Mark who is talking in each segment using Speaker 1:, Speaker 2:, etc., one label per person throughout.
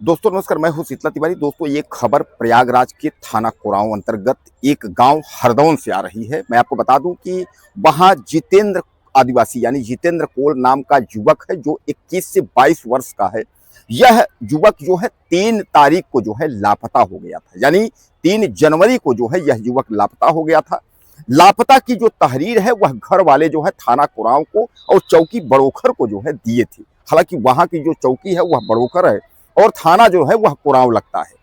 Speaker 1: दोस्तों नमस्कार, मैं हूं शीतला तिवारी। दोस्तों ये खबर प्रयागराज के थाना कोरांव अंतर्गत एक गांव हरदौन से आ रही है। मैं आपको बता दूं कि वहां जितेंद्र आदिवासी यानी जितेंद्र कोल नाम का युवक है जो 21 से 22 वर्ष का है। यह युवक जो है 3 तारीख को जो है लापता हो गया था, यानी 3 जनवरी को जो है यह युवक लापता हो गया था। लापता की जो तहरीर है वह घर वाले जो है थाना कोरांव को और चौकी बड़ोखर को जो है दिए थे। हालांकि वहां की जो चौकी है वह बड़ोखर है और थाना जो है वह कोरांव लगता है।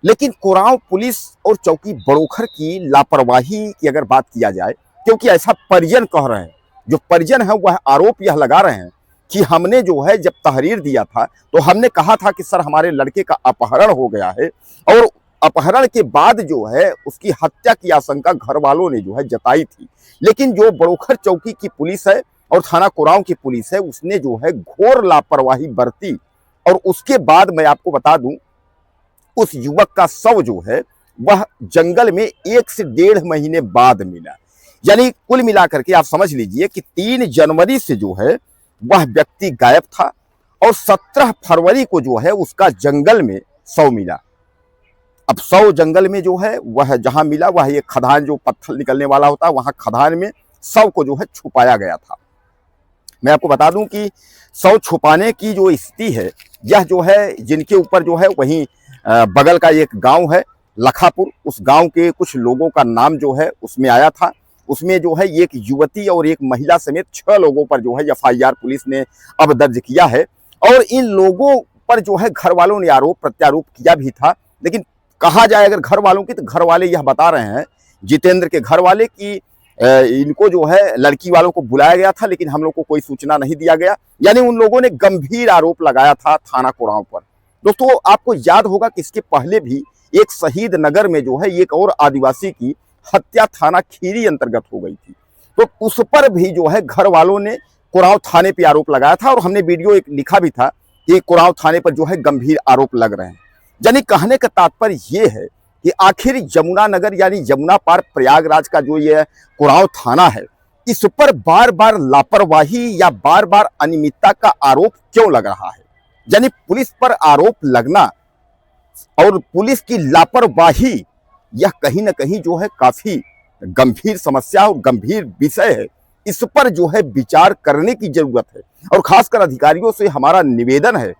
Speaker 1: लेकिन कोरांव पुलिस और चौकी बड़ोखर की लापरवाही की अगर बात किया जाए, क्योंकि ऐसा परिजन कह रहे हैं, जो परिजन है वह आरोप यह लगा रहे हैं कि हमने जो है जब तहरीर दिया था तो हमने कहा था कि सर हमारे लड़के का अपहरण हो गया है, और अपहरण के बाद जो है उसकी हत्या की आशंका घर वालों ने जो है जताई थी। लेकिन जो बड़ोखर चौकी की पुलिस है और थाना कोरांव की पुलिस है उसने जो है घोर लापरवाही बरती, और उसके बाद मैं आपको बता दूं उस युवक का शव जो है वह जंगल में 1 से 1.5 महीने बाद मिला। यानी कुल मिलाकर के आप समझ लीजिए कि 3 जनवरी से जो है वह व्यक्ति गायब था और 17 फरवरी को जो है उसका जंगल में शव मिला। अब शव जंगल में जो है वह जहां मिला वह एक खदान, जो पत्थर निकलने वाला होता है, वहां खदान में शव को जो है छुपाया गया था। मैं आपको बता दूं कि शव छुपाने की जो स्थिति है यह जो है जिनके ऊपर जो है वहीं बगल का एक गांव है लखापुर, उस गांव के कुछ लोगों का नाम जो है उसमें आया था। उसमें जो है एक युवती और एक महिला समेत 6 लोगों पर जो है एफआईआर पुलिस ने अब दर्ज किया है। और इन लोगों पर जो है घर वालों ने आरोप प्रत्यारोप किया भी था। लेकिन कहा जाए अगर घर वालों की, तो घर वाले यह बता रहे हैं, जितेंद्र के घर वाले, कि इनको जो है लड़की वालों को बुलाया गया था लेकिन हम लोग को कोई सूचना नहीं दिया गया। यानी उन लोगों ने गंभीर आरोप लगाया था थाना कोरांव पर। दोस्तों आपको याद होगा कि इसके पहले भी एक शहीद नगर में जो है एक और आदिवासी की हत्या थाना खीरी अंतर्गत हो गई थी, तो उस पर भी जो है घर वालों ने कोरांव थाने पर आरोप लगाया था और हमने वीडियो एक लिखा भी था कि कोरांव थाने पर जो है गंभीर आरोप लग रहे हैं। यानी कहने का तात्पर्य ये है कि आखिर यमुना नगर यानी यमुना पार प्रयागराज का जो ये कोरांव थाना है, इस पर बार बार लापरवाही या बार बार अनियमितता का आरोप क्यों लग रहा है। यानी पुलिस पर आरोप लगना और पुलिस की लापरवाही यह कहीं ना कहीं जो है काफी गंभीर समस्या और गंभीर विषय है। इस पर जो है विचार करने की जरूरत है और खासकर अधिकारियों से हमारा निवेदन है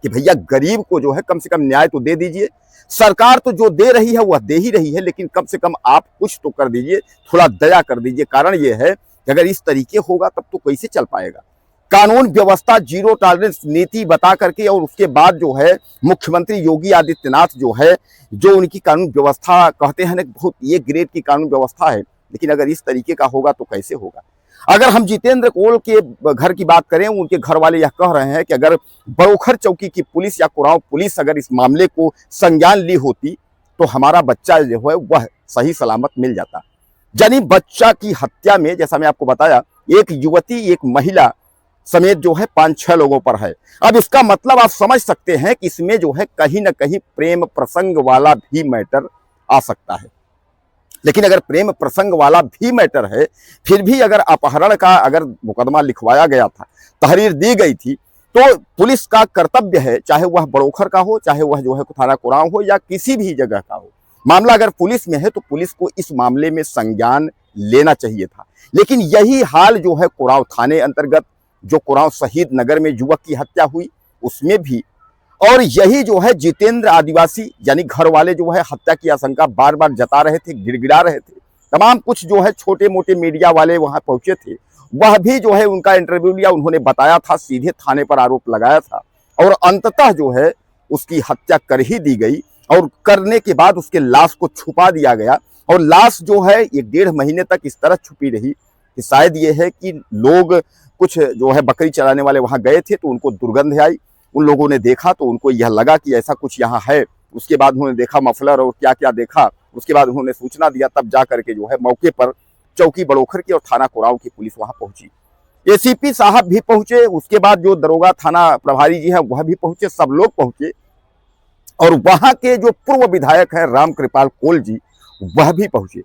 Speaker 1: कि भैया गरीब को जो है कम से कम न्याय तो दे दीजिए। सरकार तो जो दे रही है वह दे ही रही है, लेकिन कम से कम आप कुछ तो कर दीजिए, थोड़ा दया कर दीजिए। कारण यह है कि अगर इस तरीके होगा तब तो कैसे चल पाएगा। कानून व्यवस्था जीरो टॉलरेंस नीति बता करके और उसके बाद जो है मुख्यमंत्री योगी आदित्यनाथ जो है, जो उनकी कानून व्यवस्था कहते हैं ना बहुत ये ग्रेड की कानून व्यवस्था है, लेकिन अगर इस तरीके का होगा तो कैसे होगा। अगर हम जितेंद्र कोल के घर की बात करें, उनके घर वाले यह कह रहे हैं कि अगर बड़ोखर चौकी की पुलिस या कोरांव पुलिस अगर इस मामले को संज्ञान ली होती तो हमारा बच्चा जो है वह सही सलामत मिल जाता। यानी बच्चा की हत्या में, जैसा मैं आपको बताया, एक युवती एक महिला समेत जो है 5-6 लोगों पर है। अब इसका मतलब आप समझ सकते हैं कि इसमें जो है कहीं ना कहीं प्रेम प्रसंग वाला भी मैटर आ सकता है। लेकिन अगर प्रेम प्रसंग वाला भी मैटर है, फिर भी अगर अपहरण का अगर मुकदमा लिखवाया गया था, तहरीर दी गई थी, तो पुलिस का कर्तव्य है, चाहे वह बड़ोखर का हो, चाहे वह जो है थाना कोरांव हो या किसी भी जगह का हो, मामला अगर पुलिस में है तो पुलिस को इस मामले में संज्ञान लेना चाहिए था। लेकिन यही हाल जो है कोरांव थाने अंतर्गत जो कोरांव शहीद नगर में युवक की हत्या हुई उसमें भी, और यही जो है जितेंद्र आदिवासी यानी घर वाले जो है हत्या की आशंका बार बार जता रहे थे, गिड़गिड़ा रहे थे। तमाम कुछ जो है छोटे मोटे मीडिया वाले वहां पहुंचे थे, वह भी जो है उनका इंटरव्यू लिया, उन्होंने बताया था, सीधे थाने पर आरोप लगाया था और अंततः जो है उसकी हत्या कर ही दी गई। और करने के बाद उसके लाश को छुपा दिया गया और लाश जो है 1.5 महीने तक इस तरह छुपी रही कि शायद ये है कि लोग कुछ जो है बकरी चराने वाले वहां गए थे तो उनको दुर्गंध आई, उन लोगों ने देखा तो उनको यह लगा कि ऐसा कुछ यहाँ है। उसके बाद उन्होंने देखा मफलर और क्या क्या देखा, उसके बाद उन्होंने सूचना दिया, तब जा करके जो है मौके पर चौकी बड़ोखर की और थाना कोरांव की पुलिस वहां पहुंची। एसीपी साहब भी पहुंचे, उसके बाद जो दरोगा थाना प्रभारी जी है वह भी पहुंचे, सब लोग पहुंचे और वहां के जो पूर्व विधायक है राम कृपाल कोल जी वह भी पहुंचे।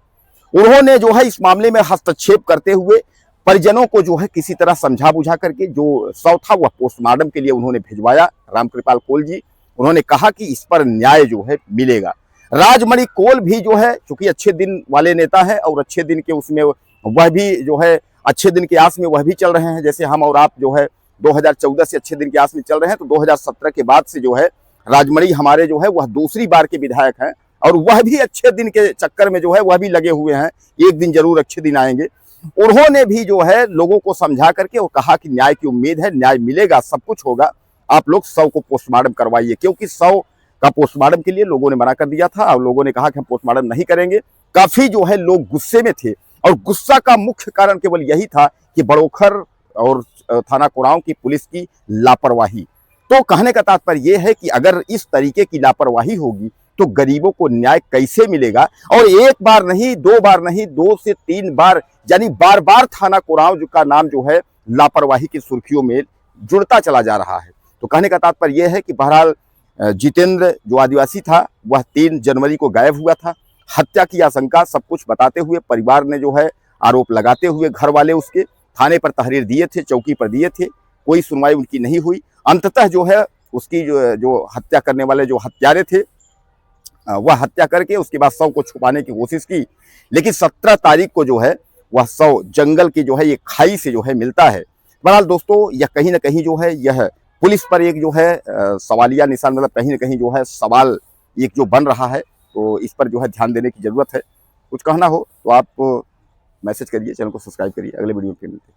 Speaker 1: उन्होंने जो है इस मामले में हस्तक्षेप करते हुए परिजनों को जो है किसी तरह समझा बुझा करके जो शव था वह पोस्टमार्टम के लिए उन्होंने भिजवाया। रामकृपाल कोल जी, उन्होंने कहा कि इस पर न्याय जो है मिलेगा। राजमणि कोल भी जो है चूंकि अच्छे दिन वाले नेता है और अच्छे दिन के उसमें वह भी जो है अच्छे दिन के आस में वह भी चल रहे हैं, जैसे हम और आप जो है 2014 से अच्छे दिन के आस में चल रहे हैं, तो 2017 के बाद से जो है राजमणि हमारे जो है वह दूसरी बार के विधायक हैं और वह भी अच्छे दिन के चक्कर में जो है वह भी लगे हुए हैं, एक दिन जरूर अच्छे दिन आएंगे। उन्होंने भी जो है लोगों को समझा करके और कहा कि न्याय की उम्मीद है, न्याय मिलेगा, सब कुछ होगा, आप लोग शव को पोस्टमार्टम करवाइए। क्योंकि शव का पोस्टमार्टम के लिए लोगों ने मना कर दिया था और लोगों ने कहा कि हम पोस्टमार्टम नहीं करेंगे। काफी जो है लोग गुस्से में थे और गुस्सा का मुख्य कारण केवल यही था कि बड़ोखर और थाना कोरांव की पुलिस की लापरवाही। तो कहने का तात्पर्य यह है कि अगर इस तरीके की लापरवाही होगी तो गरीबों को न्याय कैसे मिलेगा। और एक बार नहीं, दो बार नहीं, 2 से 3 बार, यानी बार बार थाना कोरांव का नाम जो है लापरवाही की सुर्खियों में जुड़ता चला जा रहा है। तो कहने का तात्पर्य यह है कि बहरहाल जितेंद्र जो आदिवासी था वह 3 जनवरी को गायब हुआ था। हत्या की आशंका सब कुछ बताते हुए परिवार ने जो है आरोप लगाते हुए घर वाले उसके थाने पर तहरीर दिए थे, चौकी पर दिए थे, कोई सुनवाई उनकी नहीं हुई। अंततः जो है उसकी जो हत्या करने वाले जो हत्यारे थे वह हत्या करके उसके बाद शव को छुपाने की कोशिश की, लेकिन 17 तारीख को जो है वह शव जंगल की जो है ये खाई से जो है मिलता है। बहरहाल दोस्तों, यह कहीं ना कहीं जो है यह पुलिस पर एक जो है सवालिया निशान, मतलब कहीं ना कहीं जो है सवाल एक जो बन रहा है, तो इस पर जो है ध्यान देने की जरूरत है। कुछ कहना हो तो आप मैसेज करिए, चैनल को सब्सक्राइब करिए। अगले वीडियो में फिर मिलते हैं।